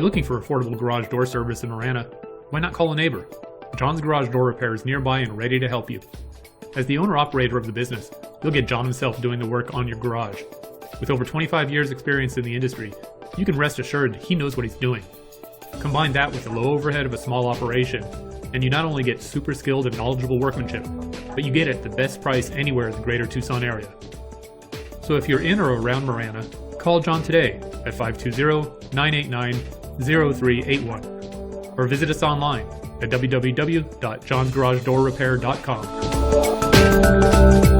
you're looking for affordable garage door service in Marana, why not call a neighbor? John's Garage Door Repair is nearby and ready to help you. As the owner-operator of the business, you'll get John himself doing the work on your garage. With over 25 years experience in the industry, you can rest assured he knows what he's doing. Combine that with the low overhead of a small operation, and you not only get super skilled and knowledgeable workmanship, but you get it at the best price anywhere in the greater Tucson area. So if you're in or around Marana, call John today at 520-989-0381 or visit us online at www.johnsgaragedoorrepair.com.